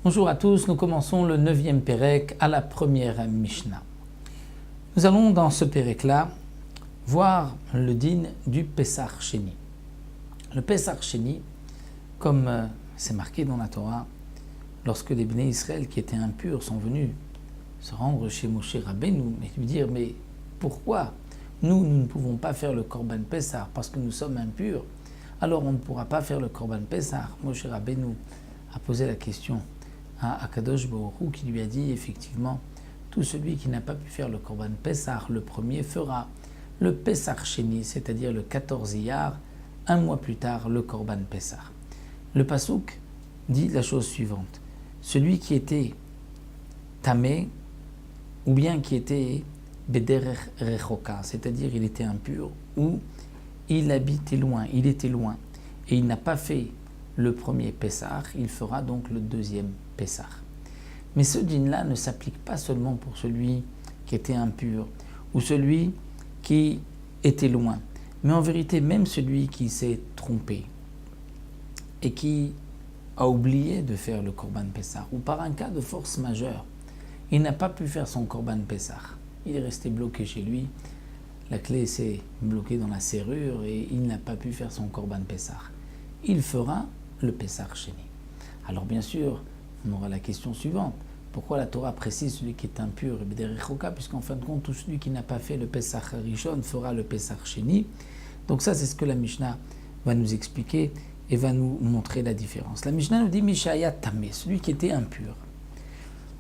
Bonjour à tous, nous commençons le 9e Pérec à la première Mishnah. Nous allons dans ce Pérec-là voir le din du Pessach Sheni. Le Pessach Sheni, comme c'est marqué dans la Torah, lorsque les Bnei Israël qui étaient impurs sont venus se rendre chez Moshe Rabbeinu et lui dire « Mais pourquoi nous ne pouvons pas faire le Korban Pessah parce que nous sommes impurs, alors on ne pourra pas faire le Korban Pessah ?» Moshe Rabbeinu a posé la question à Akadosh Baruch Hu qui lui a dit effectivement tout celui qui n'a pas pu faire le Korban Pessah, le premier fera le Pessach Sheni, c'est-à-dire le 14 Iyar, un mois plus tard le Korban Pessah. Le Pasuk dit la chose suivante: celui qui était tamé ou bien qui était bederech rechoka, c'est-à-dire il était impur ou il habitait loin, il était loin et il n'a pas fait le premier Pessah, il fera donc le deuxième Pessah. Mais ce din-là ne s'applique pas seulement pour celui qui était impur ou celui qui était loin, mais en vérité même celui qui s'est trompé et qui a oublié de faire le Korban Pessah ou par un cas de force majeure, il n'a pas pu faire son Korban Pessah. Il est resté bloqué chez lui, la clé s'est bloquée dans la serrure et il n'a pas pu faire son Korban Pessah. Il fera le Pessach Sheni. Alors bien sûr, on aura la question suivante. Pourquoi la Torah précise celui qui est impur et bederech rechoka, puisqu'en fin de compte, tout celui qui n'a pas fait le Pessach Rishon fera le Pessach Sheni. Donc ça, c'est ce que la Mishnah va nous expliquer et va nous montrer la différence. La Mishnah nous dit Mishaya Tamé, celui qui était impur.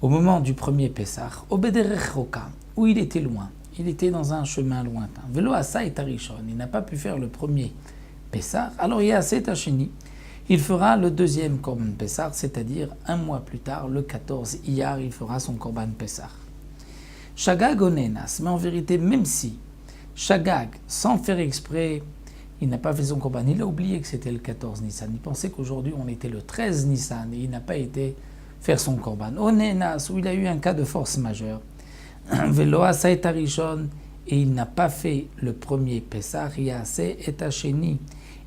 Au moment du premier Pessach, au bederech rechoka, où il était loin, il était dans un chemin lointain. Velo asa et Rishon, il n'a pas pu faire le premier Pessach, alors il y a Set Sheni. Il fera le deuxième Korban Pessah, c'est-à-dire un mois plus tard, le 14 Iyar, il fera son Korban Pessah. Shagag onenas, mais en vérité, même si Shagag, sans faire exprès, il n'a pas fait son Korban, il a oublié que c'était le 14 Nissan, il pensait qu'aujourd'hui on était le 13 Nissan et il n'a pas été faire son Korban. Onenas, où il a eu un cas de force majeure, Veloa Saïta Rishon, et il n'a pas fait le premier Pessah, Yase et Hasheni.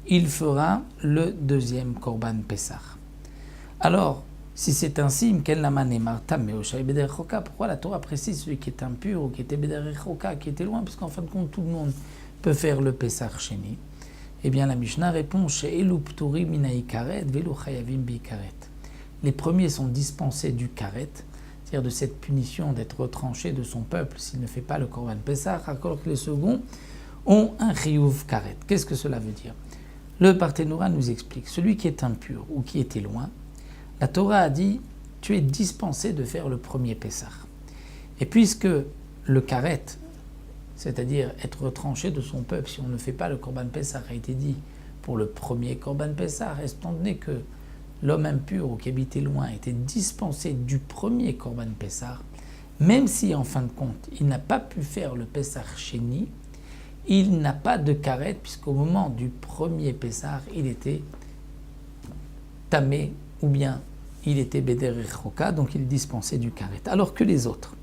Il fera le deuxième Korban Pessah. Alors, si c'est ainsi, pourquoi la Torah précise celui qui est impur ou qui était bederech rechoka, qui était loin, parce qu'en fin de compte, tout le monde peut faire le Pessah Sheni. Eh bien, la Mishnah répond les premiers sont dispensés du karet, c'est-à-dire de cette punition d'être retranché de son peuple s'il ne fait pas le Korban Pessah, alors que les seconds ont un chiyuv karet. Qu'est-ce que cela veut dire? Le Barthénora nous explique, celui qui est impur ou qui était loin, la Torah a dit, tu es dispensé de faire le premier Pessah. Et puisque le karet, c'est-à-dire être retranché de son peuple si on ne fait pas le Korban Pessah, a été dit pour le premier Korban Pessah, étant donné que l'homme impur ou qui habitait loin était dispensé du premier Korban Pessah, même si en fin de compte il n'a pas pu faire le Pessach Sheni, il n'a pas de karet, puisqu'au moment du premier Pessah, il était tamé, ou bien il était bederech rechoka, donc il dispensait du karet. Alors que les autres,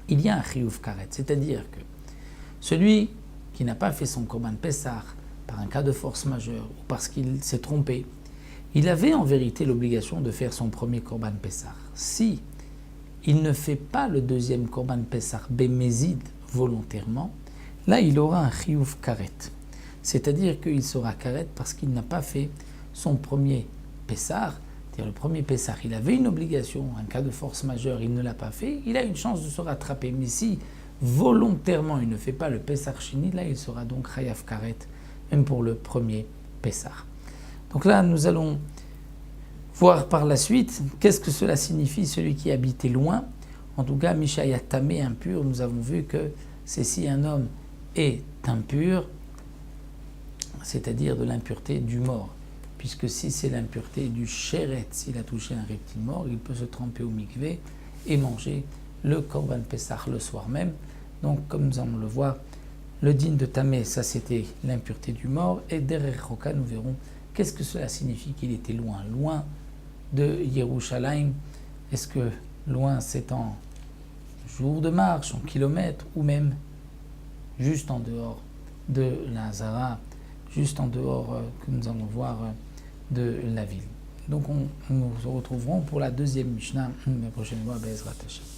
il y a un chiyuv karet, c'est-à-dire que celui qui n'a pas fait son Korban Pessah par un cas de force majeure, ou parce qu'il s'est trompé, il avait en vérité l'obligation de faire son premier Korban Pessah. Si il ne fait pas le deuxième Korban Pessah bémézid volontairement, là, il aura un chiyuv karet, c'est-à-dire qu'il sera karet parce qu'il n'a pas fait son premier Pessah, c'est-à-dire le premier Pessah, il avait une obligation, un cas de force majeure, il ne l'a pas fait, il a une chance de se rattraper. Mais si volontairement il ne fait pas le Pessah Sheni, là, il sera donc chayav karet, même pour le premier Pessah. Donc là, nous allons voir par la suite qu'est-ce que cela signifie, celui qui habitait loin. En tout cas, Mishaya Tamé, impur, nous avons vu que c'est si un homme est impur, c'est-à-dire de l'impureté du mort. Puisque si c'est l'impureté du chéret, s'il a touché un reptile mort, il peut se tremper au mikvé et manger le Korban Pessah le soir même. Donc, comme nous allons le voir, le din de Tamé, ça c'était l'impureté du mort, et derech rechoka, nous verrons qu'est-ce que cela signifie qu'il était loin. Loin de Yerushalayim, est-ce que loin c'est en jours de marche, en kilomètres, ou même juste en dehors de la Hazara, juste en dehors, que nous allons voir, de la ville. Donc nous se retrouverons pour la deuxième Mishnah la prochaine fois, Be'ezrat Hashem.